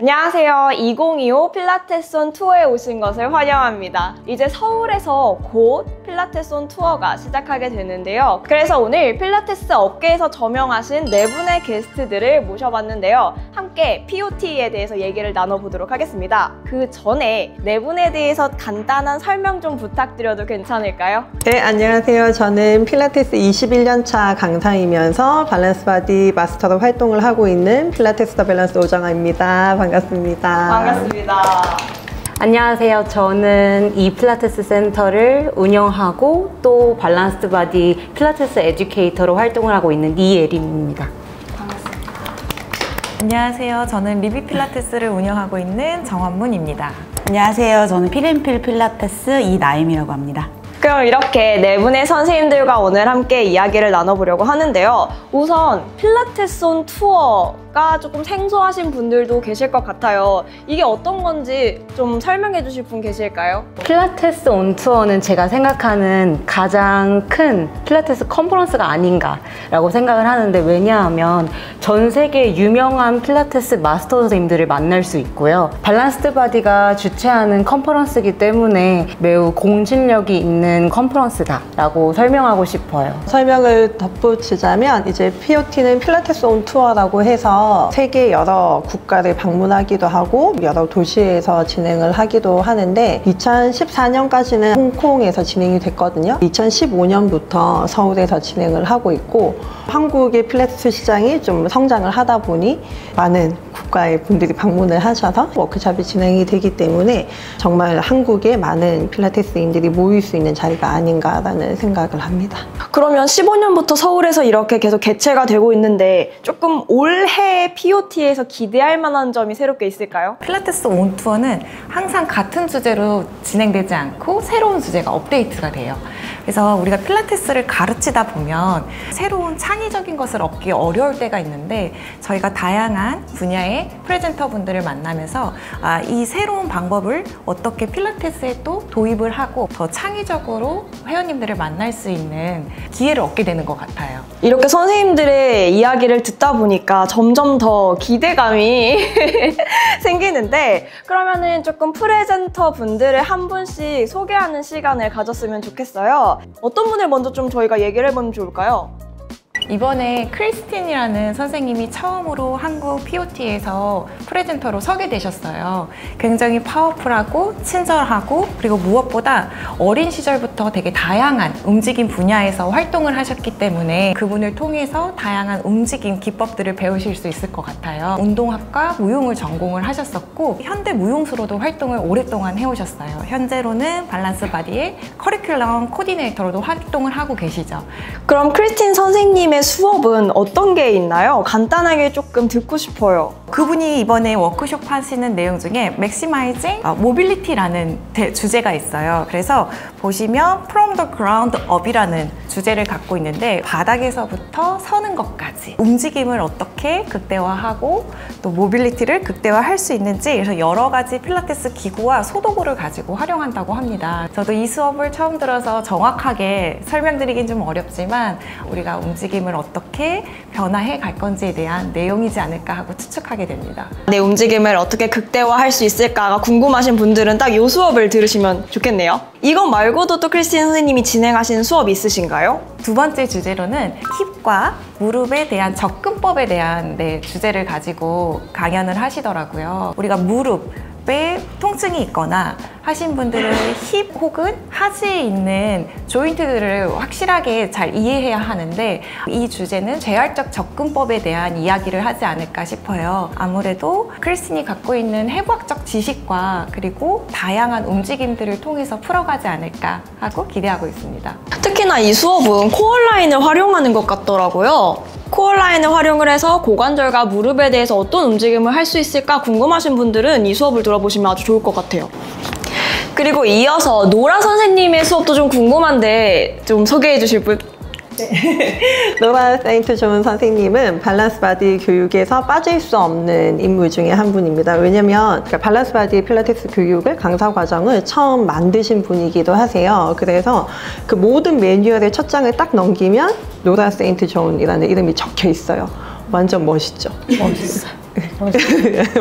안녕하세요. 2025 필라테스 투어에 오신 것을 환영합니다. 이제 서울에서 곧 필라테스 투어가 시작하게 되는데요. 그래서 오늘 필라테스 업계에서 저명하신 네 분의 게스트들을 모셔봤는데요. 함께 POT에 대해서 얘기를 나눠보도록 하겠습니다. 그 전에 네 분에 대해서 간단한 설명 좀 부탁드려도 괜찮을까요? 네, 안녕하세요. 저는 필라테스 21년차 강사이면서 밸런스 바디 마스터로 활동을 하고 있는 필라테스 더 밸런스 오정아입니다. 반갑습니다. 반갑습니다. 안녕하세요. 저는 이 필라테스 센터를 운영하고 또 밸런스 바디 필라테스 에듀케이터로 활동을 하고 있는 이예림입니다. 반갑습니다. 안녕하세요. 저는 리비 필라테스를 운영하고 있는 정원문입니다. 안녕하세요. 저는 필앤필 필라테스 이나임이라고 합니다. 그럼 이렇게 네 분의 선생님들과 오늘 함께 이야기를 나눠보려고 하는데요. 우선 필라테스 온 투어가 조금 생소하신 분들도 계실 것 같아요. 이게 어떤 건지 좀 설명해 주실 분 계실까요? 필라테스 온 투어는 제가 생각하는 가장 큰 필라테스 컨퍼런스가 아닌가라고 생각을 하는데, 왜냐하면 전 세계 유명한 필라테스 마스터 선생님들을 만날 수 있고요. 밸런스드 바디가 주최하는 컨퍼런스이기 때문에 매우 공신력이 있는 컨퍼런스다라고 설명하고 싶어요. 설명을 덧붙이자면 이제 POT는 필라테스 온 투어라고 해서 세계 여러 국가를 방문하기도 하고 여러 도시에서 진행을 하기도 하는데, 2014년까지는 홍콩에서 진행이 됐거든요. 2015년부터 서울에서 진행을 하고 있고, 한국의 필라테스 시장이 좀 성장을 하다 보니 많은 국가의 분들이 방문을 하셔서 워크숍이 진행이 되기 때문에 정말 한국에 많은 필라테스인들이 모일 수 있는 자리가 아닌가라는 생각을 합니다. 그러면 15년부터 서울에서 이렇게 계속 개최가 되고 있는데 조금 올해 POT에서 기대할 만한 점이 새롭게 있을까요? 필라테스 온 투어는 항상 같은 주제로 진행되지 않고 새로운 주제가 업데이트가 돼요. 그래서 우리가 필라테스를 가르치다 보면 새로운 창의적인 것을 얻기 어려울 때가 있는데, 저희가 다양한 분야의 프레젠터 분들을 만나면서 이 새로운 방법을 어떻게 필라테스에 또 도입을 하고 더 창의적으로 회원님들을 만날 수 있는 기회를 얻게 되는 것 같아요. 이렇게 선생님들의 이야기를 듣다 보니까 점점 더 기대감이 생기는데, 그러면은 조금 프레젠터 분들을 한 분씩 소개하는 시간을 가졌으면 좋겠어요. 어떤 분을 먼저 좀 저희가 얘기를 해보면 좋을까요? 이번에 크리스틴이라는 선생님이 처음으로 한국 POT에서 프레젠터로 서게 되셨어요. 굉장히 파워풀하고 친절하고, 그리고 무엇보다 어린 시절부터 되게 다양한 움직임 분야에서 활동을 하셨기 때문에 그분을 통해서 다양한 움직임 기법들을 배우실 수 있을 것 같아요. 운동학과 무용을 전공을 하셨었고 현대 무용수로도 활동을 오랫동안 해오셨어요. 현재로는 밸런스 바디의 커리큘럼 코디네이터로도 활동을 하고 계시죠. 그럼 크리스틴 선생님의 수업은 어떤 게 있나요? 간단하게 조금 듣고 싶어요. 그분이 이번에 워크숍 하시는 내용 중에 Maximizing Mobility라는 주제가 있어요. 그래서 보시면 From the Ground Up이라는 주제를 갖고 있는데, 바닥에서부터 서는 것까지 움직임을 어떻게 극대화하고 또 모빌리티를 극대화할 수 있는지, 그래서 여러 가지 필라테스 기구와 소도구를 가지고 활용한다고 합니다. 저도 이 수업을 처음 들어서 정확하게 설명드리긴 좀 어렵지만 우리가 움직임을 어떻게 변화해 갈 건지에 대한 내용이지 않을까 하고 추측하게 됩니다. 내 움직임을 어떻게 극대화할 수 있을까가 궁금하신 분들은 딱 이 수업을 들으시면 좋겠네요. 이것 말고도 또 크리스틴 선생님이 진행하신 수업 있으신가요? 두 번째 주제로는 힙과 무릎에 대한 접근법에 대한 주제를 가지고 강연을 하시더라고요. 우리가 무릎에 통증이 있거나 하신 분들은 힙 혹은 하지에 있는 조인트들을 확실하게 잘 이해해야 하는데, 이 주제는 재활적 접근법에 대한 이야기를 하지 않을까 싶어요. 아무래도 크리스틴이 갖고 있는 해부학적 지식과 그리고 다양한 움직임들을 통해서 풀어가지 않을까 하고 기대하고 있습니다. 특히나 이 수업은 코어라인을 활용하는 것 같더라고요. 코어라인을 활용을 해서 고관절과 무릎에 대해서 어떤 움직임을 할 수 있을까 궁금하신 분들은 이 수업을 들어보시면 아주 좋을 것 같아요. 그리고 이어서 노라 선생님의 수업도 좀 궁금한데 좀 소개해 주실 분? 네. 노라 세인트 존 선생님은 밸런스 바디 교육에서 빠질 수 없는 인물 중에 한 분입니다. 왜냐면 밸런스 바디 필라테스 교육을 강사 과정을 처음 만드신 분이기도 하세요. 그래서 그 모든 매뉴얼의 첫 장을 딱 넘기면 노라 세인트 존이라는 이름이 적혀 있어요. 완전 멋있죠? 멋있어요.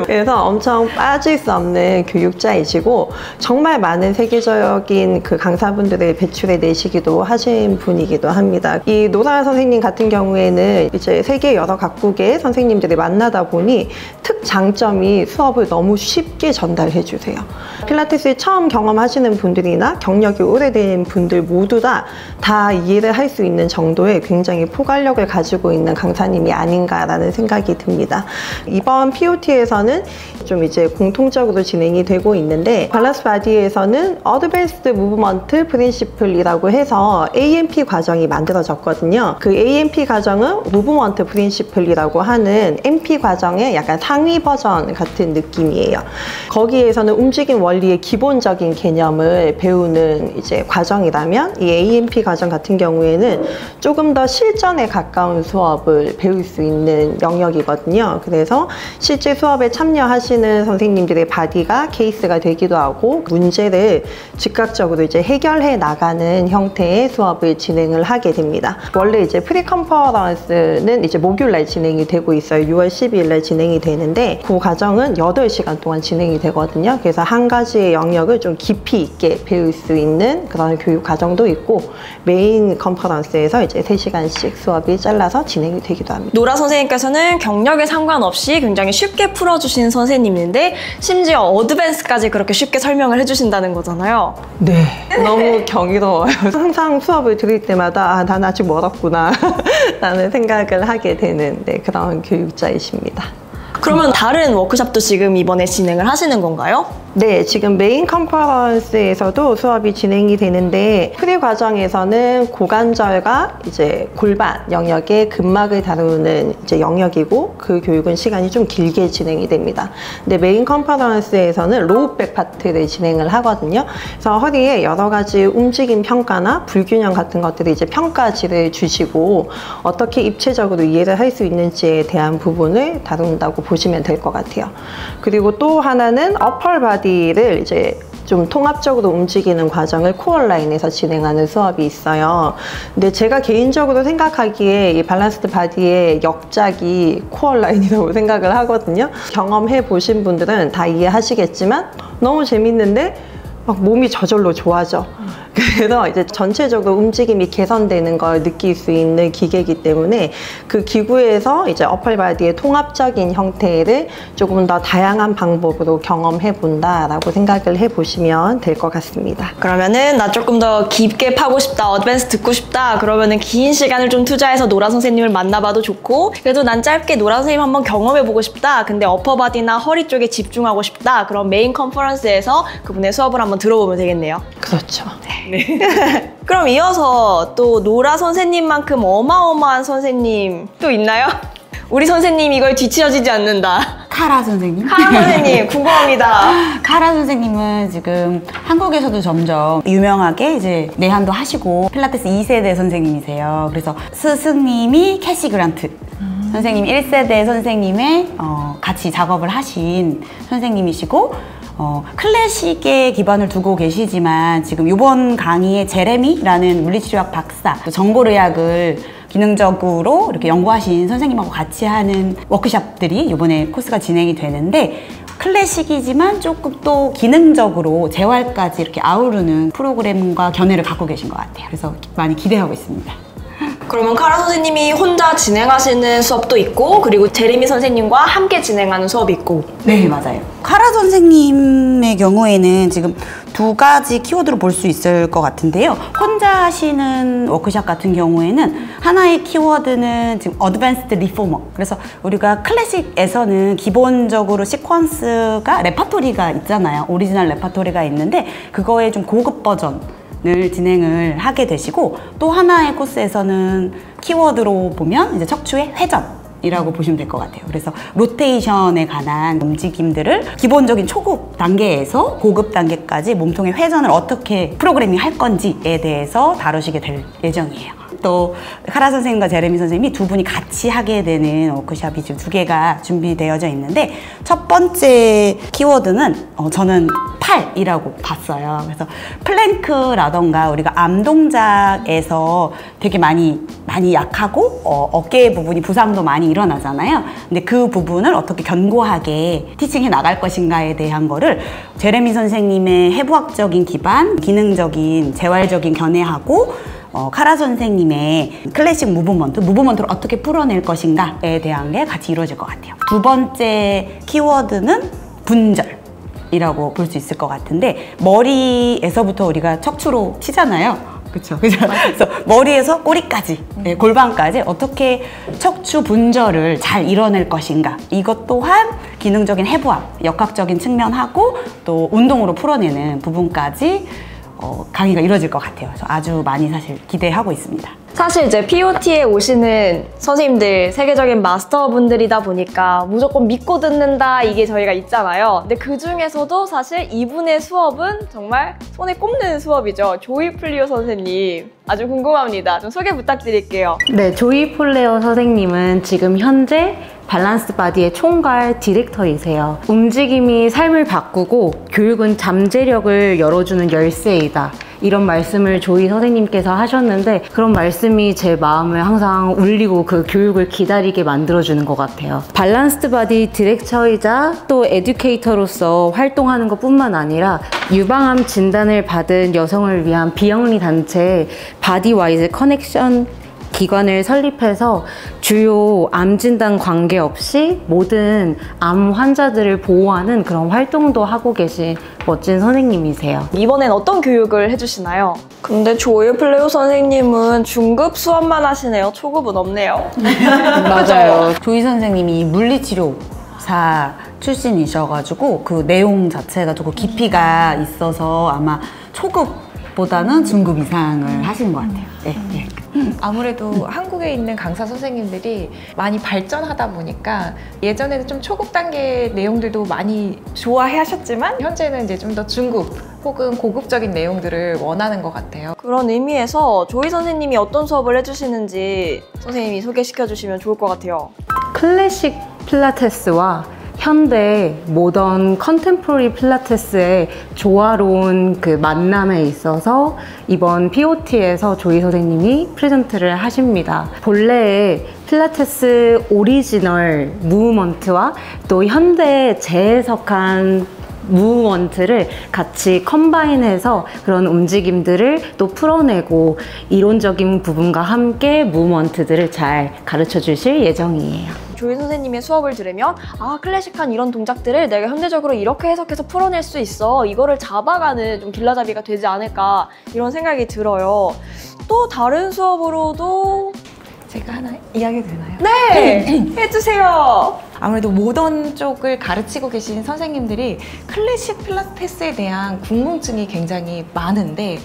그래서 엄청 빠질 수 없는 교육자이시고 정말 많은 세계적인 그 강사분들을 배출해 내시기도 하신 분이기도 합니다. 이 노라 선생님 같은 경우에는 이제 세계 여러 각국의 선생님들이 만나다 보니 특장점이 수업을 너무 쉽게 전달해 주세요. 필라테스를 처음 경험하시는 분들이나 경력이 오래된 분들 모두 다 이해를 할 수 있는 정도의 굉장히 포괄력을 가지고 있는 강사님이 아닌가라는 생각이 듭니다. 이번 POT에서는 좀 이제 공통적으로 진행이 되고 있는데 밸런스 바디에서는 어드밴스드 무브먼트 프린시플이라고 해서 AMP 과정이 만들어졌거든요. 그 AMP 과정은 무브먼트 프린시플이라고 하는 MP 과정의 약간 상위 버전 같은 느낌이에요. 거기에서는 움직임 원리의 기본적인 개념을 배우는 이제 과정이라면 이 AMP 과정 같은 경우에는 조금 더 실전에 가까운 수업을 배울 수 있는 영역이거든요. 그래서 실제 수업에 참여하시는 선생님들의 바디가 케이스가 되기도 하고 문제를 즉각적으로 이제 해결해 나가는 형태의 수업을 진행을 하게 됩니다. 원래 이제 프리 컨퍼런스는 이제 목요일날 진행이 되고 있어요. 6월 12일날 진행이 되는데 그 과정은 8시간 동안 진행이 되거든요. 그래서 한 가지의 영역을 좀 깊이 있게 배울 수 있는 그런 교육 과정도 있고 메인 컨퍼런스에서 이제 3시간씩 수업이 잘라서 진행이 되기도 합니다. 노라 선생님께서는 경력에 상관없이 굉장히 쉽게 풀어주신 선생님인데 심지어 어드밴스까지 그렇게 쉽게 설명을 해주신다는 거잖아요. 네, 너무 경이로워요. 항상 수업을 들을 때마다 난 아직 멀었구나 라는 생각을 하게 되는 그런 교육자이십니다. 그러면 다른 워크숍도 지금 이번에 진행을 하시는 건가요? 네, 지금 메인 컨퍼런스에서도 수업이 진행이 되는데 프리 과정에서는 고관절과 이제 골반 영역의 근막을 다루는 이제 영역이고 그 교육은 시간이 좀 길게 진행이 됩니다. 근데 메인 컨퍼런스에서는 로우백 파트를 진행을 하거든요. 그래서 허리에 여러 가지 움직임 평가나 불균형 같은 것들을 이제 평가지를 주시고 어떻게 입체적으로 이해를 할 수 있는지에 대한 부분을 다룬다고 보시면 될 것 같아요. 그리고 또 하나는 어펄 바디를 이제 좀 통합적으로 움직이는 과정을 코어라인에서 진행하는 수업이 있어요. 근데 제가 개인적으로 생각하기에 이 밸런스드 바디의 역작이 코어라인이라고 생각을 하거든요. 경험해 보신 분들은 다 이해하시겠지만 너무 재밌는데 막 몸이 저절로 좋아져. 그래서 이제 전체적으로 움직임이 개선되는 걸 느낄 수 있는 기계이기 때문에 그 기구에서 이제 어펄바디의 통합적인 형태를 조금 더 다양한 방법으로 경험해 본다라고 생각을 해 보시면 될 것 같습니다. 그러면은 나 조금 더 깊게 파고 싶다, 어드밴스 듣고 싶다 그러면은 긴 시간을 좀 투자해서 노라 선생님을 만나봐도 좋고 그래도 난 짧게 노라 선생님 한번 경험해 보고 싶다 근데 어퍼바디나 허리 쪽에 집중하고 싶다 그럼 메인 컨퍼런스에서 그분의 수업을 한번 들어보면 되겠네요. 그렇죠. 네. 그럼 이어서 또 노라 선생님만큼 어마어마한 선생님 또 있나요? 우리 선생님 이걸 뒤처지지 않는다. 카라 선생님? 카라 선생님 궁금합니다. 카라 선생님은 지금 한국에서도 점점 유명하게 이제 내한도 하시고 필라테스 2세대 선생님이세요. 그래서 스승님이 캐시 그란트 선생님 1세대 선생님의 같이 작업을 하신 선생님이시고 클래식에 기반을 두고 계시지만 지금 이번 강의에 제레미라는 물리치료학 박사, 또 정보의학을 기능적으로 이렇게 연구하신 선생님하고 같이 하는 워크숍들이 이번에 코스가 진행이 되는데 클래식이지만 조금 또 기능적으로 재활까지 이렇게 아우르는 프로그램과 견해를 갖고 계신 것 같아요. 그래서 많이 기대하고 있습니다. 그러면 카라 선생님이 혼자 진행하시는 수업도 있고 그리고 제레미 선생님과 함께 진행하는 수업이 있고 네, 맞아요. 카라 선생님의 경우에는 지금 두 가지 키워드로 볼 수 있을 것 같은데요. 혼자 하시는 워크숍 같은 경우에는 하나의 키워드는 지금 어드밴스드 리포머. 그래서 우리가 클래식에서는 기본적으로 시퀀스가 레파토리가 있잖아요. 오리지널 레파토리가 있는데 그거의 좀 고급 버전 을 진행을 하게 되시고 또 하나의 코스에서는 키워드로 보면 이제 척추의 회전이라고 보시면 될 것 같아요. 그래서 로테이션에 관한 움직임들을 기본적인 초급 단계에서 고급 단계까지 몸통의 회전을 어떻게 프로그래밍 할 건지에 대해서 다루시게 될 예정이에요. 또 카라 선생님과 제레미 선생님이 두 분이 같이 하게 되는 워크숍이 지금 2개가 준비되어져 있는데, 첫 번째 키워드는 저는 팔이라고 봤어요. 그래서 플랭크라던가 우리가 암 동작에서 되게 많이 약하고 어깨 부분이 부상도 많이 일어나잖아요. 근데 그 부분을 어떻게 견고하게 티칭해 나갈 것인가에 대한 거를 제레미 선생님의 해부학적인 기반, 기능적인 재활적인 견해하고 카라 선생님의 클래식 무브먼트를 어떻게 풀어낼 것인가에 대한 게 같이 이루어질 것 같아요. 두 번째 키워드는 분절이라고 볼 수 있을 것 같은데, 머리에서부터 우리가 척추로 치잖아요. 그렇죠. 그래서 머리에서 꼬리까지, 네, 골반까지 어떻게 척추 분절을 잘 이뤄낼 것인가. 이것 또한 기능적인 해부학, 역학적인 측면하고 또 운동으로 풀어내는 부분까지 강의가 이루어질 것 같아요. 그래서 아주 많이 사실 기대하고 있습니다. 사실 이제 POT에 오시는 선생님들 세계적인 마스터분들이다 보니까 무조건 믿고 듣는다 이게 저희가 있잖아요. 근데 그 중에서도 사실 이분의 수업은 정말 손에 꼽는 수업이죠. 조이 플리오 선생님 아주 궁금합니다. 좀 소개 부탁드릴게요. 네, 조이 폴레어 선생님은 지금 현재 밸런스 바디의 총괄 디렉터이세요. 움직임이 삶을 바꾸고 교육은 잠재력을 열어주는 열쇠이다. 이런 말씀을 조이 선생님께서 하셨는데, 그런 말씀이 제 마음을 항상 울리고 그 교육을 기다리게 만들어주는 것 같아요. 밸런스드 바디 디렉터이자 또 에듀케이터로서 활동하는 것뿐만 아니라 유방암 진단을 받은 여성을 위한 비영리 단체 바디와이즈 커넥션 기관을 설립해서 주요 암 진단 관계없이 모든 암 환자들을 보호하는 그런 활동도 하고 계신 멋진 선생님이세요. 이번엔 어떤 교육을 해주시나요? 근데 조이 플레오 선생님은 중급 수업만 하시네요. 초급은 없네요. 맞아요. 조이 선생님이 물리치료사 출신이셔가지고 그 내용 자체가 조금 깊이가 있어서 아마 초급보다는 중급 이상을 하시는 것 같아요. 네, 네. 아무래도 한국에 있는 강사 선생님들이 많이 발전하다 보니까 예전에는 좀 초급 단계 내용들도 많이 좋아해 하셨지만 현재는 이제 좀 더 중급 혹은 고급적인 내용들을 원하는 것 같아요. 그런 의미에서 조이 선생님이 어떤 수업을 해주시는지 선생님이 소개시켜 주시면 좋을 것 같아요. 클래식 필라테스와 현대 모던 컨템포러리 필라테스의 조화로운 그 만남에 있어서 이번 POT에서 조이 선생님이 프레젠트를 하십니다. 본래의 필라테스 오리지널 무브먼트와 또 현대 재해석한 무브먼트를 같이 컴바인해서 그런 움직임들을 또 풀어내고 이론적인 부분과 함께 무브먼트들을 잘 가르쳐 주실 예정이에요. 조이 선생님의 수업을 들으면 클래식한 이런 동작들을 내가 현대적으로 이렇게 해석해서 풀어낼 수 있어. 이거를 잡아가는 좀 길라잡이가 되지 않을까 이런 생각이 들어요. 또 다른 수업으로도 제가 하나 이야기 되나요? 네! 해주세요! 아무래도 모던 쪽을 가르치고 계신 선생님들이 클래식 필라테스에 대한 궁금증이 굉장히 많은데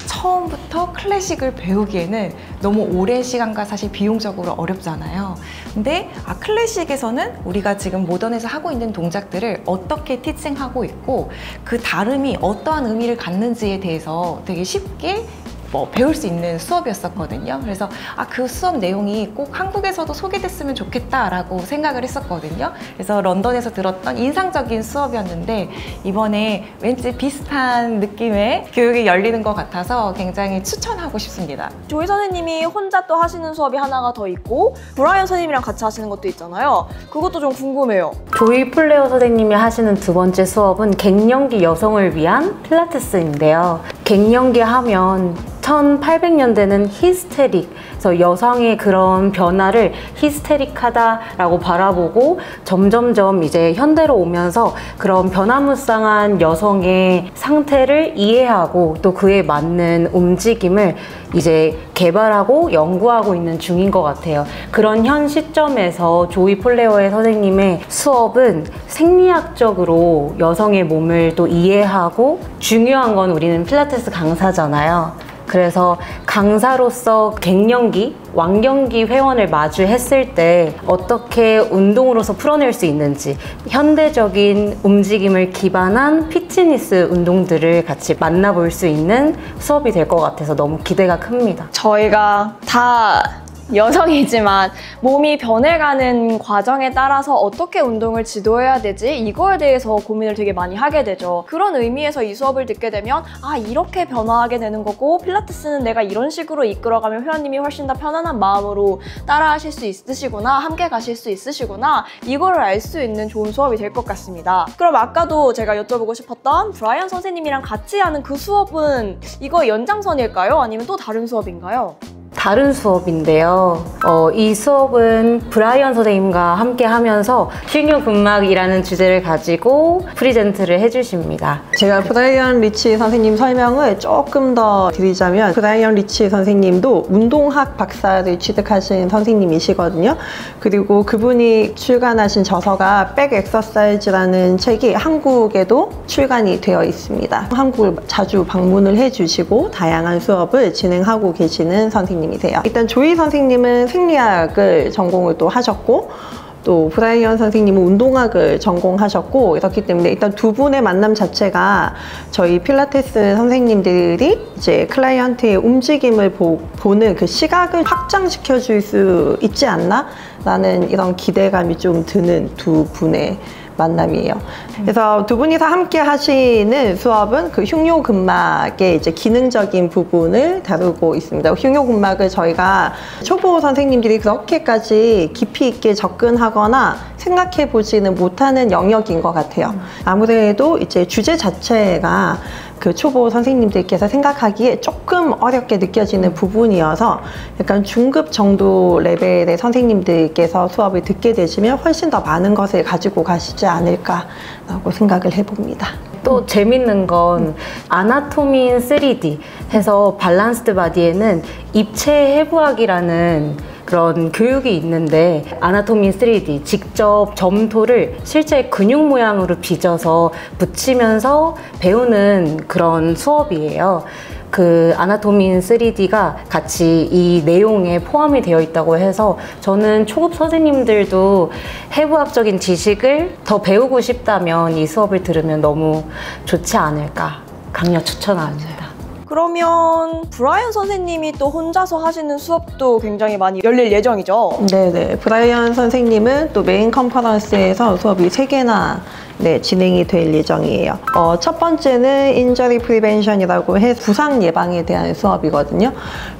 처음부터 클래식을 배우기에는 너무 오랜 시간과 사실 비용적으로 어렵잖아요. 근데 클래식에서는 우리가 지금 모던에서 하고 있는 동작들을 어떻게 티칭하고 있고 그 다름이 어떠한 의미를 갖는지에 대해서 되게 쉽게 배울 수 있는 수업이었었거든요. 그래서 그 수업 내용이 꼭 한국에서도 소개됐으면 좋겠다라고 생각을 했었거든요. 그래서 런던에서 들었던 인상적인 수업이었는데 이번에 왠지 비슷한 느낌의 교육이 열리는 것 같아서 굉장히 추천하고 싶습니다. 조이 선생님이 혼자 또 하시는 수업이 하나가 더 있고 브라이언 선생님이랑 같이 하시는 것도 있잖아요. 그것도 좀 궁금해요. 조이 플레어 선생님이 하시는 두 번째 수업은 갱년기 여성을 위한 필라테스인데요. 갱년기 하면 1800년대는 히스테릭, 그래서 여성의 그런 변화를 히스테릭하다라고 바라보고 점점점 이제 현대로 오면서 그런 변화무쌍한 여성의 상태를 이해하고 또 그에 맞는 움직임을 이제 개발하고 연구하고 있는 중인 것 같아요. 그런 현 시점에서 조이 폴레어의 선생님의 수업은 생리학적으로 여성의 몸을 또 이해하고, 중요한 건 우리는 필라테스 강사잖아요. 그래서 강사로서 갱년기, 왕년기 회원을 마주했을 때 어떻게 운동으로서 풀어낼 수 있는지 현대적인 움직임을 기반한 피트니스 운동들을 같이 만나볼 수 있는 수업이 될 것 같아서 너무 기대가 큽니다. 저희가 다 여성이지만 몸이 변해가는 과정에 따라서 어떻게 운동을 지도해야 되지? 이거에 대해서 고민을 되게 많이 하게 되죠. 그런 의미에서 이 수업을 듣게 되면 아, 이렇게 변화하게 되는 거고 필라테스는 내가 이런 식으로 이끌어가면 회원님이 훨씬 더 편안한 마음으로 따라 하실 수 있으시구나, 함께 가실 수 있으시구나, 이거를 알 수 있는 좋은 수업이 될 것 같습니다. 그럼 아까도 제가 여쭤보고 싶었던 브라이언 선생님이랑 같이 하는 그 수업은 이거 연장선일까요? 아니면 또 다른 수업인가요? 다른 수업인데요. 이 수업은 브라이언 선생님과 함께 하면서 흉요근막이라는 주제를 가지고 프리젠트를 해주십니다. 제가 브라이언 리치 선생님 설명을 조금 더 드리자면 브라이언 리치 선생님도 운동학 박사를 취득하신 선생님이시거든요. 그리고 그분이 출간하신 저서가 백 엑서사이즈라는 책이 한국에도 출간이 되어 있습니다. 한국을 자주 방문을 해주시고 다양한 수업을 진행하고 계시는 선생님이세요. 일단 조이 선생님은 생리학을 전공을 또 하셨고 또 브라이언 선생님은 운동학을 전공하셨고 이렇기 때문에 일단 두 분의 만남 자체가 저희 필라테스 선생님들이 이제 클라이언트의 움직임을 보는 그 시각을 확장시켜 줄 수 있지 않나? 라는 이런 기대감이 좀 드는 두 분의 만남이에요. 그래서 두 분이서 함께 하시는 수업은 그 흉요근막의 이제 기능적인 부분을 다루고 있습니다. 흉요근막을 저희가 초보 선생님들이 그렇게까지 깊이 있게 접근하거나 생각해 보지는 못하는 영역인 것 같아요. 아무래도 이제 주제 자체가 그 초보 선생님들께서 생각하기에 조금 어렵게 느껴지는 부분이어서 약간 중급 정도 레벨의 선생님들께서 수업을 듣게 되시면 훨씬 더 많은 것을 가지고 가시지 않을까라고 생각을 해봅니다. 또 재밌는 건 아나토미 인 3D 해서 밸런스드 바디에는 입체 해부학이라는 그런 교육이 있는데 아나토미 인 3D 직접 점토를 실제 근육 모양으로 빚어서 붙이면서 배우는 그런 수업이에요. 그 아나토미 인 3D가 같이 이 내용에 포함이 되어 있다고 해서 저는 초급 선생님들도 해부학적인 지식을 더 배우고 싶다면 이 수업을 들으면 너무 좋지 않을까 강력 추천합니다. 그러면 브라이언 선생님이 또 혼자서 하시는 수업도 굉장히 많이 열릴 예정이죠? 네네. 브라이언 선생님은 또 메인 컨퍼런스에서 수업이 3개나 진행이 될 예정이에요. 첫 번째는 인저리 프리벤션이라고 해서 부상 예방에 대한 수업이거든요.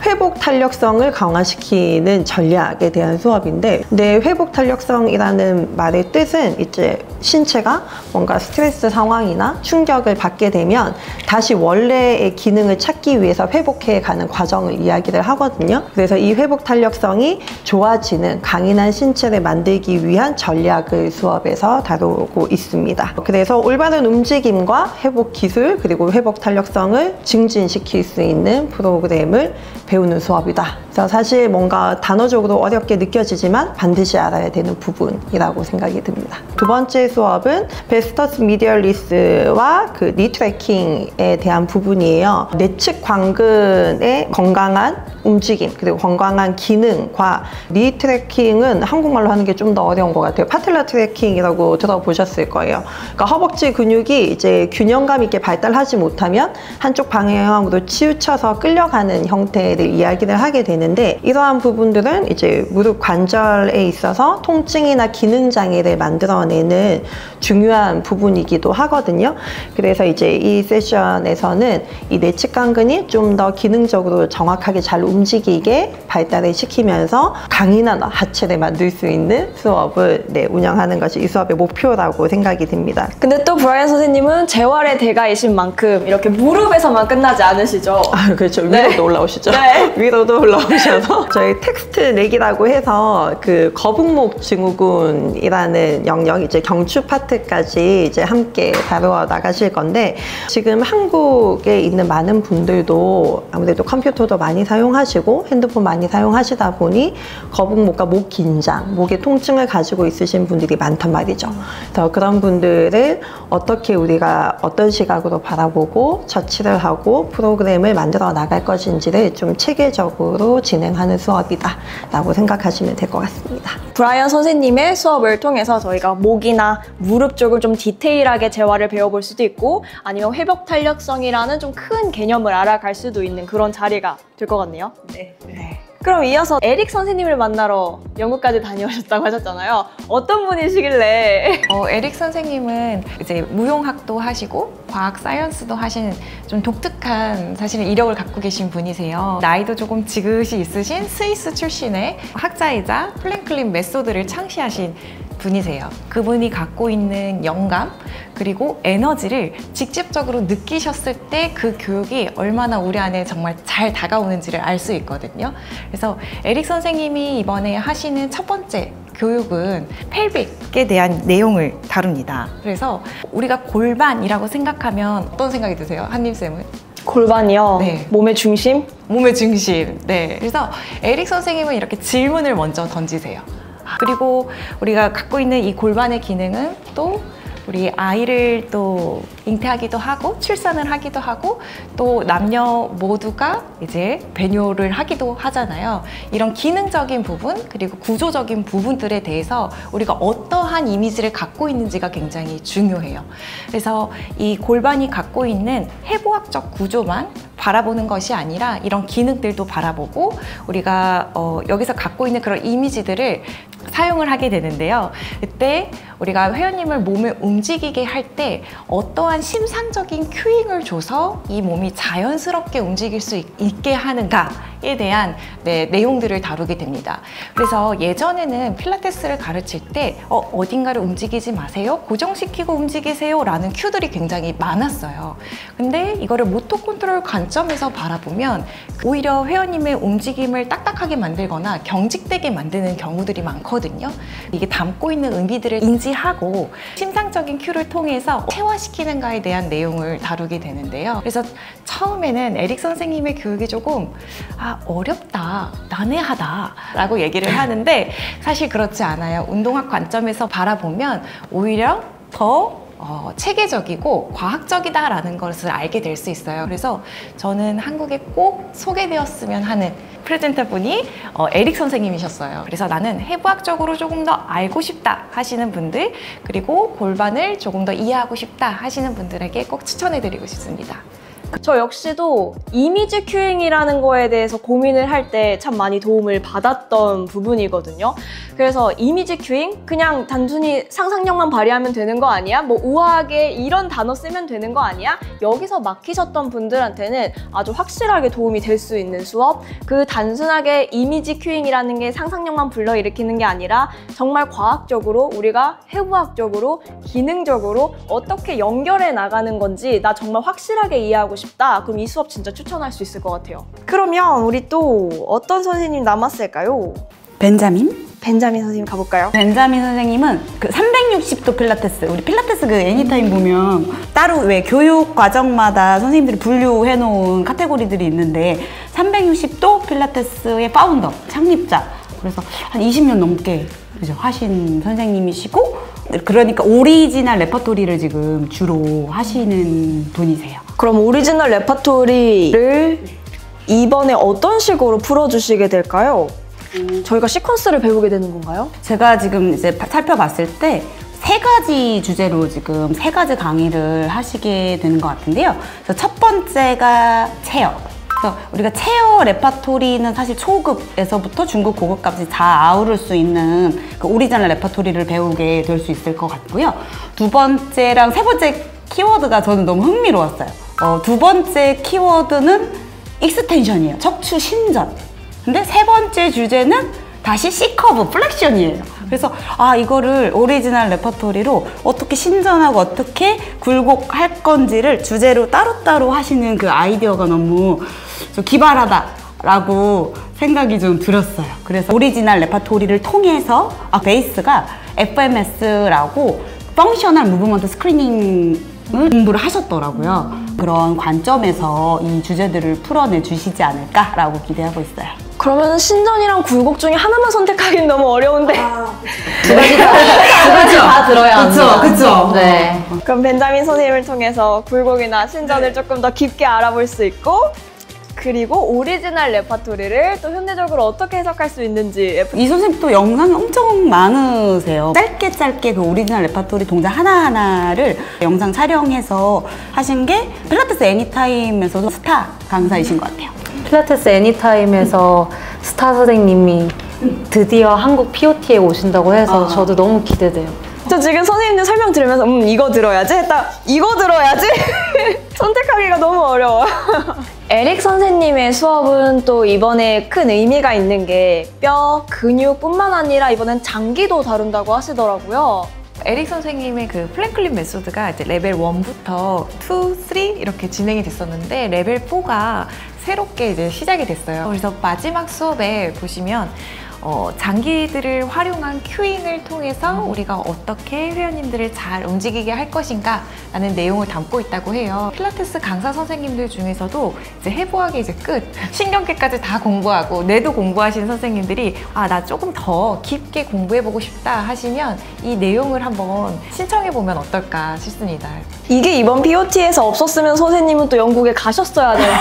회복 탄력성을 강화시키는 전략에 대한 수업인데, 회복 탄력성이라는 말의 뜻은 이제 신체가 뭔가 스트레스 상황이나 충격을 받게 되면 다시 원래의 기능을 찾기 위해서 회복해 가는 과정을 이야기를 하거든요. 그래서 이 회복 탄력성이 좋아지는 강인한 신체를 만들기 위한 전략을 수업에서 다루고 있습니다. 그래서 올바른 움직임과 회복 기술 그리고 회복 탄력성을 증진시킬 수 있는 프로그램을 배우는 수업이다. 그래서 사실 뭔가 단어적으로 어렵게 느껴지지만 반드시 알아야 되는 부분이라고 생각이 듭니다. 두 번째 수업은 베스터스 미디얼리스와 그 니 트래킹에 대한 부분이에요. 내측 광근의 건강한 움직임 그리고 건강한 기능과 니 트래킹은 한국말로 하는 게 좀 더 어려운 것 같아요. 파텔라 트래킹이라고 들어보셨을 거예요. 그러니까 허벅지 근육이 이제 균형감 있게 발달하지 못하면 한쪽 방향으로 치우쳐서 끌려가는 형태를 이야기를 하게 되는데, 이러한 부분들은 이제 무릎 관절에 있어서 통증이나 기능 장애를 만들어내는 중요한 부분이기도 하거든요. 그래서 이제 이 세션에서는 이 내측 강근이 좀 더 기능적으로 정확하게 잘 움직이게 발달을 시키면서 강인한 하체를 만들 수 있는 수업을 운영하는 것이 이 수업의 목표라고 생각이 듭니다. 근데 또 브라이언 선생님은 재활의 대가이신 만큼 이렇게 무릎에서만 끝나지 않으시죠? 그렇죠. 위로도 올라오시죠. 네. 위로도 올라오고 나오셔서 저희 텍스트 렉이라고 해서 그 거북목 증후군이라는 영역 이제 경추 파트까지 이제 함께 다루어 나가실 건데 지금 한국에 있는 많은 분들도 아무래도 컴퓨터도 많이 사용하시고 핸드폰 많이 사용하시다 보니 거북목과 목 긴장, 목의 통증을 가지고 있으신 분들이 많단 말이죠. 그래서 그런 분들을 어떻게 우리가 어떤 시각으로 바라보고 처치를 하고 프로그램을 만들어 나갈 것인지를 좀 체계적으로 진행하는 수업이다 라고 생각하시면 될 것 같습니다. 브라이언 선생님의 수업을 통해서 저희가 목이나 무릎 쪽을 좀 디테일하게 재활을 배워볼 수도 있고 아니면 회복 탄력성이라는 좀 큰 개념을 알아갈 수도 있는 그런 자리가 될 것 같네요. 네. 그럼 이어서 에릭 선생님을 만나러 영국까지 다녀오셨다고 하셨잖아요. 어떤 분이시길래? 에릭 선생님은 이제 무용학도 하시고 과학 사이언스도 하시는 좀 독특한 사실은 이력을 갖고 계신 분이세요. 나이도 조금 지긋이 있으신 스위스 출신의 학자이자 플랭클린 메소드를 창시하신 분이세요. 그분이 갖고 있는 영감 그리고 에너지를 직접적으로 느끼셨을 때 그 교육이 얼마나 우리 안에 정말 잘 다가오는지를 알 수 있거든요. 그래서 에릭 선생님이 이번에 하시는 첫 번째 교육은 펠빅에 대한 내용을 다룹니다. 그래서 우리가 골반이라고 생각하면 어떤 생각이 드세요? 한림쌤은? 골반이요? 네. 몸의 중심? 몸의 중심. 네. 그래서 에릭 선생님은 이렇게 질문을 먼저 던지세요. 그리고 우리가 갖고 있는 이 골반의 기능은 또 우리 아이를 또 잉태하기도 하고 출산을 하기도 하고 또 남녀 모두가 이제 배뇨를 하기도 하잖아요. 이런 기능적인 부분 그리고 구조적인 부분들에 대해서 우리가 어떠한 이미지를 갖고 있는지가 굉장히 중요해요. 그래서 이 골반이 갖고 있는 해부학적 구조만 바라보는 것이 아니라 이런 기능들도 바라보고 우리가 여기서 갖고 있는 그런 이미지들을 사용을 하게 되는데요. 그때 우리가 회원님을 몸을 움직이게 할 때 어떠한 심상적인 큐잉을 줘서 이 몸이 자연스럽게 움직일 수 있게 하는가에 대한 내용들을 다루게 됩니다. 그래서 예전에는 필라테스를 가르칠 때 어딘가를 움직이지 마세요, 고정시키고 움직이세요 라는 큐들이 굉장히 많았어요. 근데 이거를 모토 컨트롤 관점에서 바라보면 오히려 회원님의 움직임을 딱딱하게 만들거나 경직되게 만드는 경우들이 많거든요. 이게 담고 있는 의미들을 인지하고 심상적인 큐를 통해서 체화시키는가에 대한 내용을 다루게 되는데요. 그래서 처음에는 에릭 선생님의 교육이 조금 어렵다, 난해하다 라고 얘기를 하는데 사실 그렇지 않아요. 운동학 관점에서 바라보면 오히려 더 체계적이고 과학적이다라는 것을 알게 될 수 있어요. 그래서 저는 한국에 꼭 소개되었으면 하는 프레젠터 분이 에릭 선생님이셨어요. 그래서 나는 해부학적으로 조금 더 알고 싶다 하시는 분들 그리고 골반을 조금 더 이해하고 싶다 하시는 분들에게 꼭 추천해드리고 싶습니다. 저 역시도 이미지 큐잉이라는 거에 대해서 고민을 할 때 참 많이 도움을 받았던 부분이거든요. 그래서 이미지 큐잉? 그냥 단순히 상상력만 발휘하면 되는 거 아니야? 뭐 우아하게 이런 단어 쓰면 되는 거 아니야? 여기서 막히셨던 분들한테는 아주 확실하게 도움이 될 수 있는 수업, 그 단순하게 이미지 큐잉이라는 게 상상력만 불러일으키는 게 아니라 정말 과학적으로 우리가 해부학적으로 기능적으로 어떻게 연결해 나가는 건지 나 정말 확실하게 이해하고 싶다. 그럼 이 수업 진짜 추천할 수 있을 것 같아요. 그러면 우리 또 어떤 선생님 남았을까요? 벤자민 선생님 가볼까요? 벤자민 선생님은 그 360도 필라테스, 우리 필라테스 그 애니타임 보면 따로 왜 교육 과정마다 선생님들이 분류해 놓은 카테고리들이 있는데 360도 필라테스의 파운더, 창립자. 그래서 한 20년 넘게 그죠? 하신 선생님이시고 그러니까 오리지널 레퍼토리를 지금 주로 하시는 분이세요. 그럼 오리지널 레퍼토리를 이번에 어떤 식으로 풀어주시게 될까요? 저희가 시퀀스를 배우게 되는 건가요? 제가 지금 이제 살펴봤을 때 3가지 주제로 지금 3가지 강의를 하시게 되는 것 같은데요. 그래서 첫 번째가 체어. 그래서 우리가 체어 레퍼토리는 사실 초급에서부터 중급, 고급까지 다 아우를 수 있는 그 오리지널 레퍼토리를 배우게 될 수 있을 것 같고요. 두 번째랑 세 번째 키워드가 저는 너무 흥미로웠어요. 두 번째 키워드는 익스텐션이에요. 척추 신전. 근데 세 번째 주제는 다시 C커브, 플렉션이에요. 그래서 이거를 오리지널 레퍼토리로 어떻게 신전하고 어떻게 굴곡할 건지를 주제로 따로따로 하시는 그 아이디어가 너무 좀 기발하다라고 생각이 좀 들었어요. 그래서 오리지널 레파토리를 통해서 베이스가 FMS라고 펑셔널 무브먼트 스크리닝을 공부를 하셨더라고요. 그런 관점에서 이 주제들을 풀어내 주시지 않을까라고 기대하고 있어요. 그러면 신전이랑 굴곡 중에 하나만 선택하기는 너무 어려운데. 두 가지 다 들어야 합니다. 그쵸. 네. 그럼 벤자민 선생님을 통해서 굴곡이나 신전을 조금 더 깊게 알아볼 수 있고, 그리고 오리지널 레파토리를 또 현대적으로 어떻게 해석할 수 있는지. 이 선생님도 영상이 엄청 많으세요. 짧게 그 오리지널 레파토리 동작 하나하나를 영상 촬영해서 하신 게 필라테스 애니타임에서도 스타 강사이신 것 같아요. 필라테스 애니타임에서 스타 선생님이 드디어 한국 POT에 오신다고 해서 저도 너무 기대돼요. 저 지금 선생님들 설명 들으면서 이거 들어야지 했다. 이거 들어야지. 선택하기가 너무 어려워. 에릭 선생님의 수업은 또 이번에 큰 의미가 있는 게 뼈, 근육뿐만 아니라 이번엔 장기도 다룬다고 하시더라고요. 에릭 선생님의 그 플랭클린 메소드가 이제 레벨 1부터 2, 3 이렇게 진행이 됐었는데 레벨 4가 새롭게 이제 시작이 됐어요. 그래서 마지막 수업에 보시면 장기들을 활용한 큐잉을 통해서 우리가 어떻게 회원님들을 잘 움직이게 할 것인가 라는 내용을 담고 있다고 해요. 필라테스 강사 선생님들 중에서도 이제 해부학이 이제 끝, 신경계까지 다 공부하고 뇌도 공부하신 선생님들이 나 조금 더 깊게 공부해보고 싶다 하시면 이 내용을 한번 신청해보면 어떨까 싶습니다. 이게 이번 POT에서 없었으면 선생님은 또 영국에 가셨어야 돼요.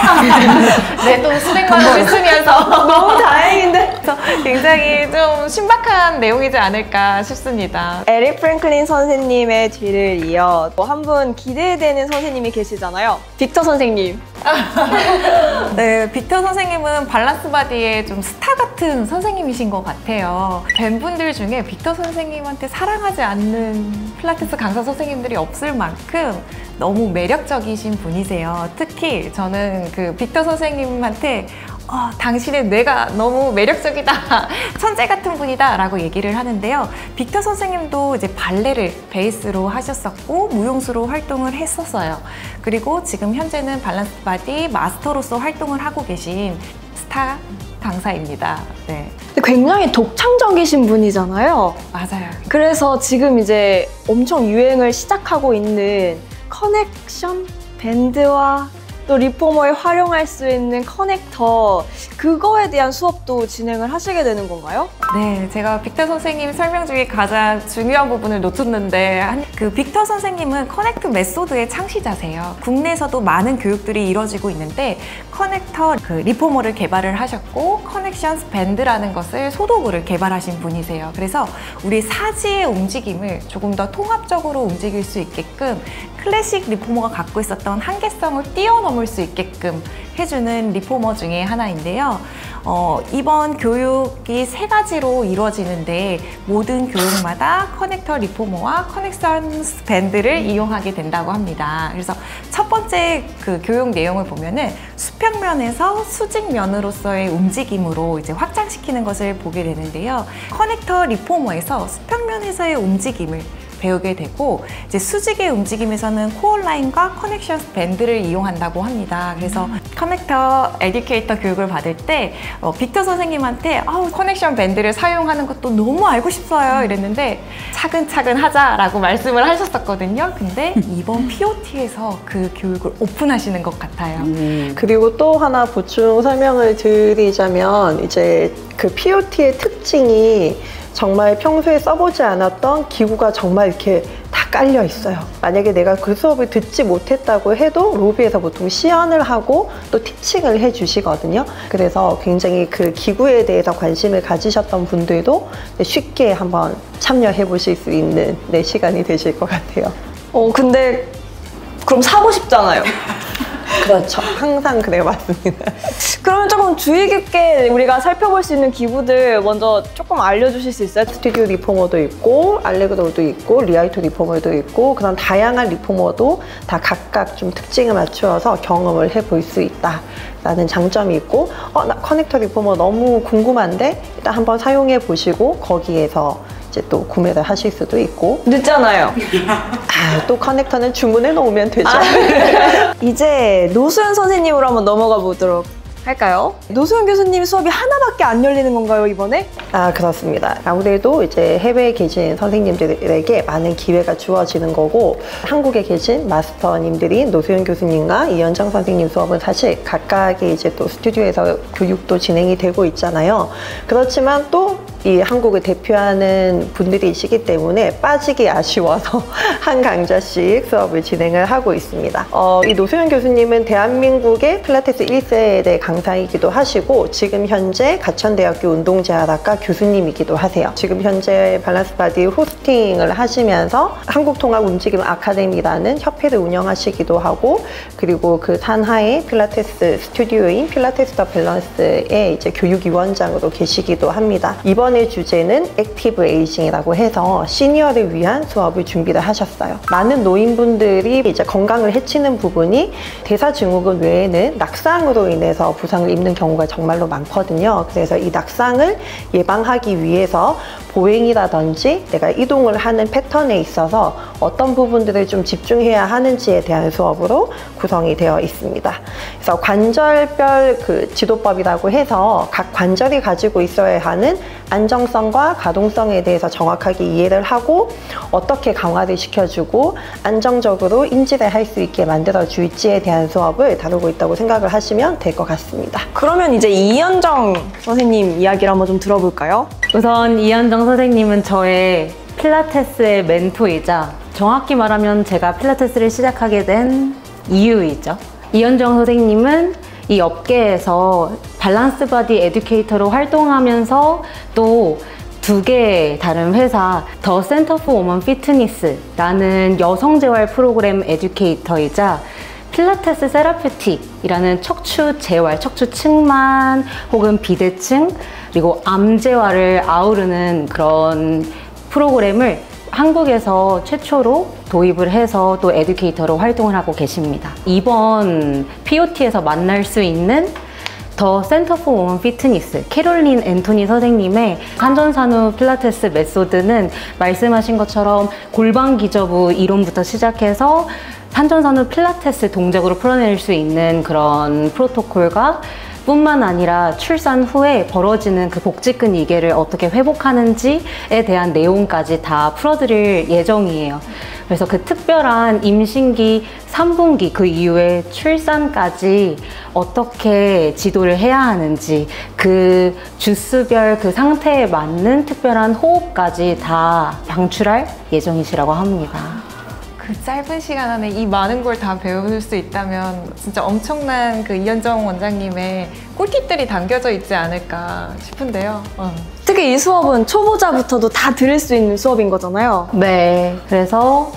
네, 또 수백만 원을 쓰면서 너무 다행인데. 그래서 굉장히 좀 신박한 내용이지 않을까 싶습니다. 에릭 프랭클린 선생님의 뒤를 이어 또 한 분 기대되는 선생님이 계시잖아요. 빅터 선생님. 네, 빅터 선생님은 밸런스 바디의 좀 스타 같은 선생님이신 것 같아요. 팬분들 중에 빅터 선생님한테 사랑하지 않는 필라테스 강사 선생님들이 없을 만큼 너무 매력적이신 분이세요. 특히 저는 그 빅터 선생님한테 당신의 뇌가 너무 매력적이다, 천재 같은 분이다 라고 얘기를 하는데요. 빅터 선생님도 이제 발레를 베이스로 하셨었고 무용수로 활동을 했었어요. 그리고 지금 현재는 밸런스 바디 마스터로서 활동을 하고 계신 스타 강사입니다. 네. 굉장히 독창적이신 분이잖아요. 맞아요. 그래서 지금 이제 엄청 유행을 시작하고 있는 커넥션 밴드와 또 리포머에 활용할 수 있는 커넥터, 그거에 대한 수업도 진행을 하시게 되는 건가요? 네, 제가 빅터 선생님 설명 중에 가장 중요한 부분을 놓쳤는데 그 빅터 선생님은 커넥트 메소드의 창시자세요. 국내에서도 많은 교육들이 이루어지고 있는데 커넥터 리포머를 개발을 하셨고 커넥션스 밴드라는 것을 소도구를 개발하신 분이세요. 그래서 우리 사지의 움직임을 조금 더 통합적으로 움직일 수 있게끔 클래식 리포머가 갖고 있었던 한계성을 뛰어넘을 수 있게끔 해주는 리포머 중에 하나인데요. 이번 교육이 3가지로 이루어지는데 모든 교육마다 커넥터 리포머와 커넥션 밴드를 이용하게 된다고 합니다. 그래서 첫 번째 그 교육 내용을 보면은 수평면에서 수직면으로서의 움직임으로 이제 확장시키는 것을 보게 되는데요. 커넥터 리포머에서 수평면에서의 움직임을 배우게 되고 이제 수직의 움직임에서는 코어 라인과 커넥션 밴드를 이용한다고 합니다. 그래서 커넥터 에듀케이터 교육을 받을 때 빅터 선생님한테 커넥션 밴드를 사용하는 것도 너무 알고 싶어요 이랬는데 차근차근 하자라고 말씀을 하셨었거든요. 근데 이번 POT에서 그 교육을 오픈하시는 것 같아요. 그리고 또 하나 보충 설명을 드리자면 이제 그 POT의 특징이 정말 평소에 써보지 않았던 기구가 정말 이렇게 다 깔려 있어요. 만약에 내가 그 수업을 듣지 못했다고 해도 로비에서 보통 시연을 하고 또 티칭을 해주시거든요. 그래서 굉장히 그 기구에 대해서 관심을 가지셨던 분들도 쉽게 한번 참여해 보실 수 있는 시간이 되실 것 같아요. 근데 그럼 사고 싶잖아요. 그렇죠. 항상 그래요. 맞습니다. 그러면 조금 주의 깊게 우리가 살펴볼 수 있는 기구들 먼저 조금 알려주실 수 있어요? 스튜디오 리포머도 있고 알레그로도 있고 리알토 리포머도 있고 그런 다양한 리포머도 다 각각 좀 특징을 맞추어서 경험을 해볼 수 있다 라는 장점이 있고 나 커넥터 리포머 너무 궁금한데 일단 한번 사용해 보시고 거기에서 이제 또 구매를 하실 수도 있고 늦잖아요. 또 커넥터는 주문해 놓으면 되죠. 이제 노수연 선생님으로 한번 넘어가 보도록 할까요? 노수연 교수님 수업이 하나밖에 안 열리는 건가요, 이번에? 아, 그렇습니다. 아무래도 이제 해외에 계신 선생님들에게 많은 기회가 주어지는 거고, 한국에 계신 마스터님들이 노수연 교수님과 이현정 선생님 수업은 사실 각각의 이제 또 스튜디오에서 교육도 진행이 되고 있잖아요. 그렇지만 또 이 한국을 대표하는 분들이시기 때문에 빠지기 아쉬워서 한 강좌씩 수업을 진행을 하고 있습니다. 이 노수연 교수님은 대한민국의 필라테스 1세대 강사이기도 하시고 지금 현재 가천대학교 운동재활학과 교수님이기도 하세요. 지금 현재 밸런스 바디 호스팅을 하시면서 한국통합움직임 아카데미라는 협회를 운영하시기도 하고, 그리고 그 산하의 필라테스 스튜디오인 필라테스 더 밸런스의 이제 교육위원장으로 계시기도 합니다. 이번에 주제는 액티브 에이징이라고 해서 시니어를 위한 수업을 준비를 하셨어요. 많은 노인분들이 이제 건강을 해치는 부분이 대사증후군 외에는 낙상으로 인해서 부상을 입는 경우가 정말로 많거든요. 그래서 이 낙상을 예방하기 위해서 보행이라든지 내가 이동을 하는 패턴에 있어서 어떤 부분들을 좀 집중해야 하는지에 대한 수업으로 구성이 되어 있습니다. 그래서 관절별 그 지도법이라고 해서 각 관절이 가지고 있어야 하는 안정성과 가동성에 대해서 정확하게 이해를 하고 어떻게 강화를 시켜주고 안정적으로 인지를 할 수 있게 만들어줄지에 대한 수업을 다루고 있다고 생각을 하시면 될 것 같습니다. 그러면 이제 이현정 선생님 이야기를 한번 좀 들어볼까요? 우선 이현정 선생님은 저의 필라테스의 멘토이자 정확히 말하면 제가 필라테스를 시작하게 된 이유이죠. 이현정 선생님은 이 업계에서 밸런스 바디 에듀케이터로 활동하면서 또 두 개의 다른 회사 더 센터 포 우먼 피트니스라는 여성재활 프로그램 에듀케이터이자 필라테스 세라피틱이라는 척추 재활, 척추 측만 혹은 비대칭 그리고 암 재활을 아우르는 그런 프로그램을 한국에서 최초로 도입을 해서 또 에듀케이터로 활동을 하고 계십니다. 이번 POT에서 만날 수 있는 더 센터 포 우먼 피트니스 캐롤린 앤토니 선생님의 산전산후 필라테스 메소드는 말씀하신 것처럼 골반 기저부 이론부터 시작해서 산전산후 필라테스 동작으로 풀어낼 수 있는 그런 프로토콜과 뿐만 아니라 출산 후에 벌어지는 그 복직근 이개를 어떻게 회복하는지에 대한 내용까지 다 풀어드릴 예정이에요. 그래서 그 특별한 임신기 3분기 그 이후에 출산까지 어떻게 지도를 해야 하는지 그 주스별 그 상태에 맞는 특별한 호흡까지 다 방출할 예정이시라고 합니다. 그 짧은 시간 안에 이 많은 걸 다 배울 수 있다면 진짜 엄청난 그 이현정 원장님의 꿀팁들이 담겨져 있지 않을까 싶은데요. 특히 이 수업은 초보자부터도 다 들을 수 있는 수업인 거잖아요. 네, 그래서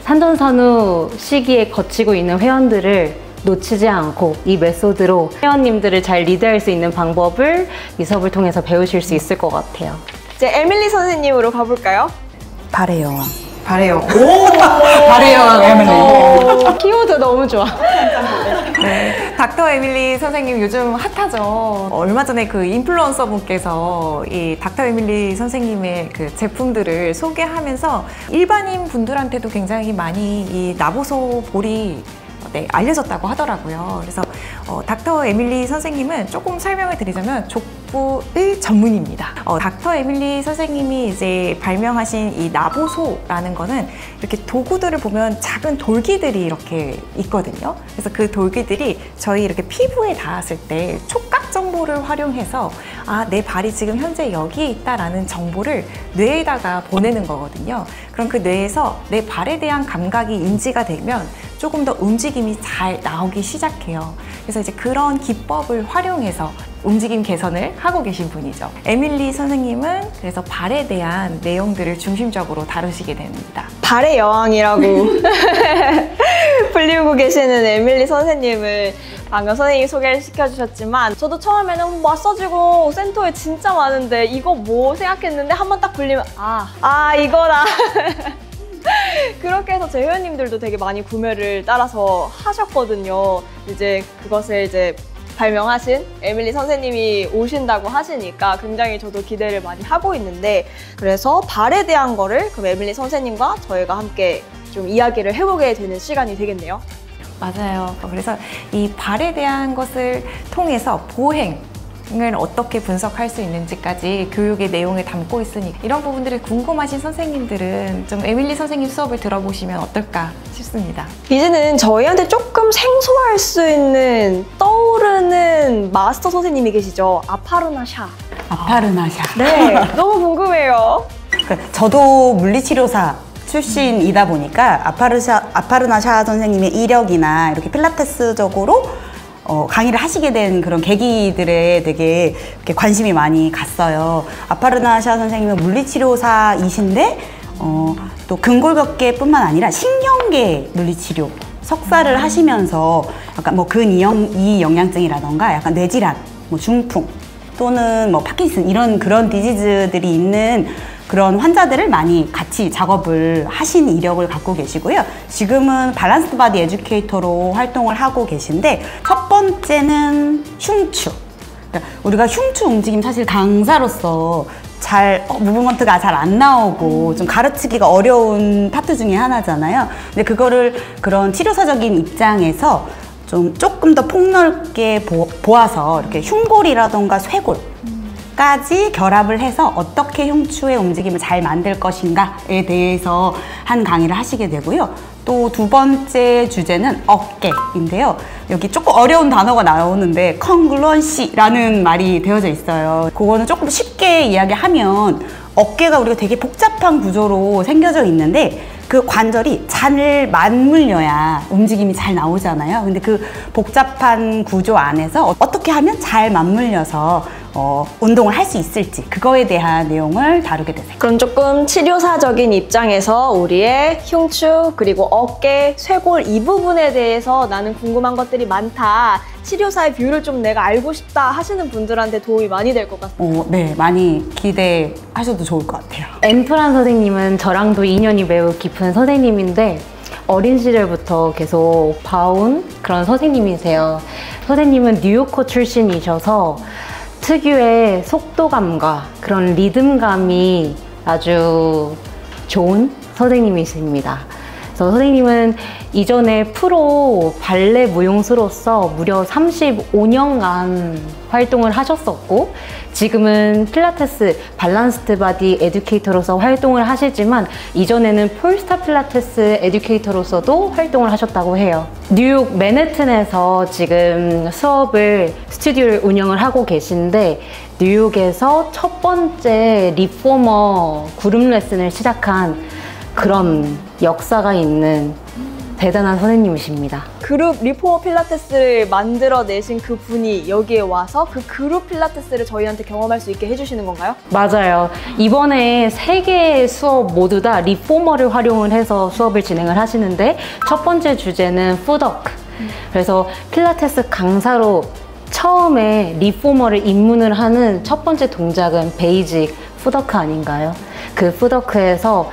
산전산후 시기에 거치고 있는 회원들을 놓치지 않고 이 메소드로 회원님들을 잘 리드할 수 있는 방법을 이 수업을 통해서 배우실 수 있을 것 같아요. 이제 에밀리 선생님으로 가볼까요? 발의 여왕. 바래요. 발의 여왕 에밀리. 키워드 너무 좋아. 네, 닥터 에밀리 선생님 요즘 핫하죠. 얼마 전에 그 인플루언서 분께서 이 닥터 에밀리 선생님의 그 제품들을 소개하면서 일반인 분들한테도 굉장히 많이 이 나보소 볼이 알려졌다고 하더라고요. 그래서 닥터 에밀리 선생님은 조금 설명을 드리자면 족부의 전문입니다. 닥터 에밀리 선생님이 이제 발명하신 이 나보소라는 거는 이렇게 도구들을 보면 작은 돌기들이 이렇게 있거든요. 그래서 그 돌기들이 저희 이렇게 피부에 닿았을 때 촉각 정보를 활용해서 아, 내 발이 지금 현재 여기에 있다라는 정보를 뇌에다가 보내는 거거든요. 그럼 그 뇌에서 내 발에 대한 감각이 인지가 되면 조금 더 움직임이 잘 나오기 시작해요. 그래서 이제 그런 기법을 활용해서 움직임 개선을 하고 계신 분이죠. 에밀리 선생님은 그래서 발에 대한 내용들을 중심적으로 다루시게 됩니다. 발의 여왕이라고 불리고 계시는 에밀리 선생님을 방금 선생님이 소개를 시켜주셨지만 저도 처음에는 마사지고 센터에 진짜 많은데 이거 뭐 생각했는데 한번 딱 불리면 이거다. 그렇게 해서 제 회원님들도 되게 많이 구매를 따라서 하셨거든요. 이제 그것을 이제 발명하신 에밀리 선생님이 오신다고 하시니까 굉장히 저도 기대를 많이 하고 있는데, 그래서 발에 대한 거를 그럼 에밀리 선생님과 저희가 함께 좀 이야기를 해보게 되는 시간이 되겠네요. 맞아요. 그래서 이 발에 대한 것을 통해서 보행을 어떻게 분석할 수 있는지까지 교육의 내용을 담고 있으니 이런 부분들이 궁금하신 선생님들은 좀 에밀리 선생님 수업을 들어보시면 어떨까 싶습니다. 이제는 저희한테 조금 생소할 수 있는 떠오르는 마스터 선생님이 계시죠. 아파르나 샤. 아파르나 샤. 네, 너무 궁금해요. 저도 물리치료사 출신이다 보니까 아파르나 샤 선생님의 이력이나 이렇게 필라테스적으로 강의를 하시게 된 그런 계기들에 되게 이렇게 관심이 많이 갔어요. 아파르나 샤 선생님은 물리치료사이신데 또 근골격계뿐만 아니라 신경계 물리치료 석사를 하시면서 약간 뭐 근이 영양증이라던가 약간 뇌질환, 뭐 중풍 또는 뭐 파킨슨 이런 그런 디지즈들이 있는 그런 환자들을 많이 같이 작업을 하신 이력을 갖고 계시고요. 지금은 밸런스드 바디 에듀케이터로 활동을 하고 계신데 첫 번째는 흉추. 그러니까 우리가 흉추 움직임 사실 강사로서 무브먼트가 잘 안 나오고 좀 가르치기가 어려운 파트 중에 하나잖아요. 근데 그거를 그런 치료사적인 입장에서 조금 더 폭넓게 보아서 이렇게 흉골이라던가 쇄골 까지 결합을 해서 어떻게 흉추의 움직임을 잘 만들 것인가에 대해서 한 강의를 하시게 되고요. 또 두 번째 주제는 어깨인데요. 여기 조금 어려운 단어가 나오는데 congruency라는 말이 되어져 있어요. 그거는 조금 쉽게 이야기하면 어깨가 우리가 되게 복잡한 구조로 생겨져 있는데 그 관절이 잘 맞물려야 움직임이 잘 나오잖아요. 근데 그 복잡한 구조 안에서 어떻게 하면 잘 맞물려서 운동을 할 수 있을지 그거에 대한 내용을 다루게 되세요. 그럼 조금 치료사적인 입장에서 우리의 흉추 그리고 어깨, 쇄골 이 부분에 대해서 나는 궁금한 것들이 많다. 치료사의 뷰를 좀 내가 알고 싶다 하시는 분들한테 도움이 많이 될 것 같습니다. 네, 많이 기대하셔도 좋을 것 같아요. 엠프란 선생님은 저랑도 인연이 매우 깊은 선생님인데 어린 시절부터 계속 봐온 그런 선생님이세요. 선생님은 뉴요커 출신이셔서 특유의 속도감과 그런 리듬감이 아주 좋은 선생님이십니다. 그래서 선생님은 이전에 프로 발레 무용수로서 무려 35년간 활동을 하셨었고 지금은 필라테스 밸런스드 바디 에듀케이터로서 활동을 하시지만 이전에는 폴스타 필라테스 에듀케이터로서도 활동을 하셨다고 해요. 뉴욕 맨해튼에서 지금 스튜디오를 운영을 하고 계신데 뉴욕에서 첫 번째 리포머 그룹 레슨을 시작한 그런 역사가 있는 대단한 선생님이십니다. 그룹 리포머 필라테스를 만들어내신 그 분이 여기에 와서 그 그룹 필라테스를 저희한테 경험할 수 있게 해주시는 건가요? 맞아요. 이번에 3개의 수업 모두 다 리포머를 활용을 해서 수업을 진행을 하시는데 첫 번째 주제는 푸더크. 그래서 필라테스 강사로 처음에 리포머를 입문을 하는 첫 번째 동작은 베이직 푸더크 아닌가요? 그 푸더크에서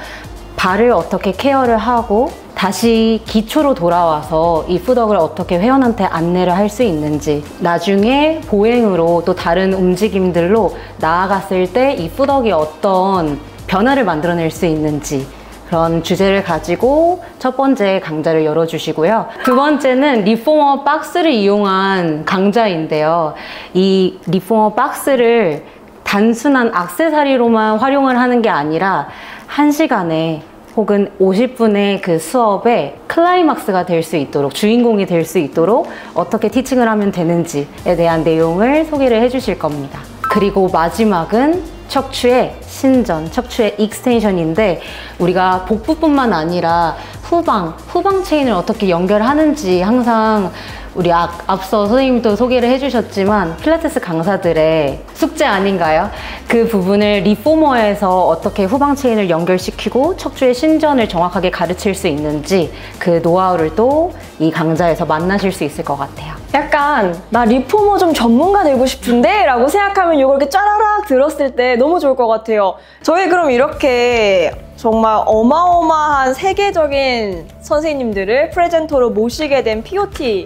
발을 어떻게 케어를 하고 다시 기초로 돌아와서 이 푸덕을 어떻게 회원한테 안내를 할 수 있는지 나중에 보행으로 또 다른 움직임들로 나아갔을 때 이 푸덕이 어떤 변화를 만들어낼 수 있는지 그런 주제를 가지고 첫 번째 강좌를 열어주시고요. 두 번째는 리포머 박스를 이용한 강좌인데요. 이 리포머 박스를 단순한 액세서리로만 활용을 하는 게 아니라 1시간에 혹은 50분의 그 수업의 클라이막스가 될 수 있도록 주인공이 될 수 있도록 어떻게 티칭을 하면 되는지에 대한 내용을 소개를 해주실 겁니다. 그리고 마지막은 척추의 신전, 척추의 익스텐션인데 우리가 복부뿐만 아니라 후방 체인을 어떻게 연결하는지 항상 우리 앞서 선생님도 소개를 해주셨지만 필라테스 강사들의 숙제 아닌가요? 그 부분을 리포머에서 어떻게 후방 체인을 연결시키고 척추의 신전을 정확하게 가르칠 수 있는지 그 노하우를 또 이 강좌에서 만나실 수 있을 것 같아요. 약간 나 리포머 좀 전문가 되고 싶은데? 라고 생각하면 이걸 이렇게 짜라락 들었을 때 너무 좋을 것 같아요. 저희 그럼 이렇게 정말 어마어마한 세계적인 선생님들을 프레젠터로 모시게 된 POT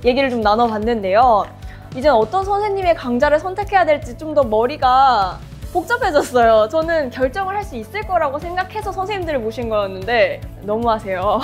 얘기를 좀 나눠봤는데요. 이젠 어떤 선생님의 강좌를 선택해야 될지 좀 더 머리가 복잡해졌어요. 저는 결정을 할 수 있을 거라고 생각해서 선생님들을 모신 거였는데 너무하세요.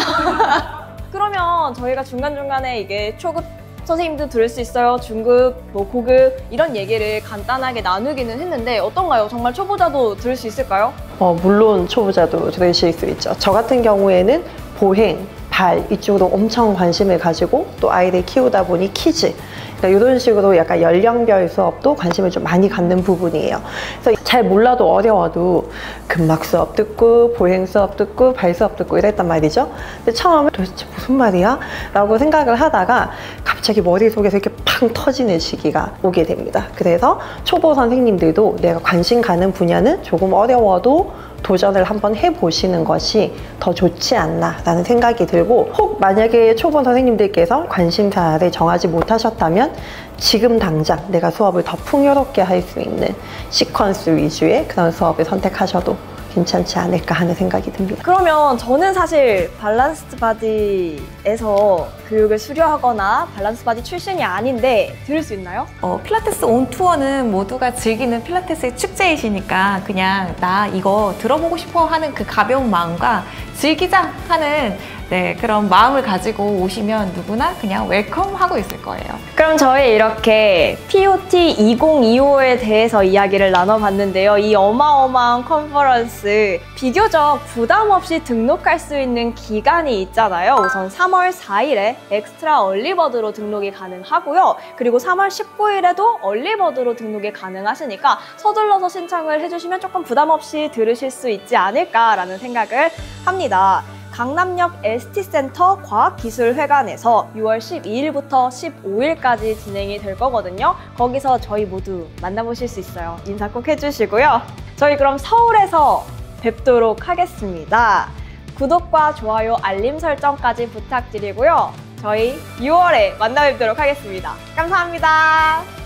그러면 저희가 중간중간에 이게 초급 선생님도 들을 수 있어요, 중급, 뭐 고급 이런 얘기를 간단하게 나누기는 했는데 어떤가요? 정말 초보자도 들을 수 있을까요? 물론 초보자도 들으실 수 있죠. 저 같은 경우에는 보행, 발 이쪽으로 엄청 관심을 가지고 또 아이를 키우다 보니 키즈 그러니까 이런 식으로 약간 연령별 수업도 관심을 좀 많이 갖는 부분이에요. 그래서 잘 몰라도 어려워도 근막 수업 듣고 보행 수업 듣고 발 수업 듣고 이랬단 말이죠. 근데 처음에 도대체 무슨 말이야? 라고 생각을 하다가 갑자기 머릿속에서 이렇게 팡 터지는 시기가 오게 됩니다. 그래서 초보 선생님들도 내가 관심 가는 분야는 조금 어려워도 도전을 한번 해보시는 것이 더 좋지 않나 라는 생각이 들고, 혹 만약에 초보 선생님들께서 관심사를 정하지 못하셨다면 지금 당장 내가 수업을 더 풍요롭게 할 수 있는 시퀀스 위주의 그런 수업을 선택하셔도 괜찮지 않을까 하는 생각이 듭니다. 그러면 저는 사실 밸런스드 바디에서 교육을 수료하거나 밸런스 바디 출신이 아닌데 들을 수 있나요? 필라테스 온 투어는 모두가 즐기는 필라테스의 축제이시니까 그냥 나 이거 들어보고 싶어 하는 그 가벼운 마음과 즐기자 하는 그런 마음을 가지고 오시면 누구나 그냥 웰컴 하고 있을 거예요. 그럼 저희 이렇게 POT 2025에 대해서 이야기를 나눠봤는데요. 이 어마어마한 컨퍼런스 비교적 부담 없이 등록할 수 있는 기간이 있잖아요. 우선 3월 4일에 엑스트라 얼리버드로 등록이 가능하고요. 그리고 3월 19일에도 얼리버드로 등록이 가능하시니까 서둘러서 신청을 해주시면 조금 부담 없이 들으실 수 있지 않을까라는 생각을 합니다. 강남역 ST센터 과학기술회관에서 6월 12일부터 15일까지 진행이 될 거거든요. 거기서 저희 모두 만나보실 수 있어요. 인사 꼭 해주시고요. 저희 그럼 서울에서 뵙도록 하겠습니다. 구독과 좋아요, 알림 설정까지 부탁드리고요. 저희 6월에 만나 뵙도록 하겠습니다. 감사합니다.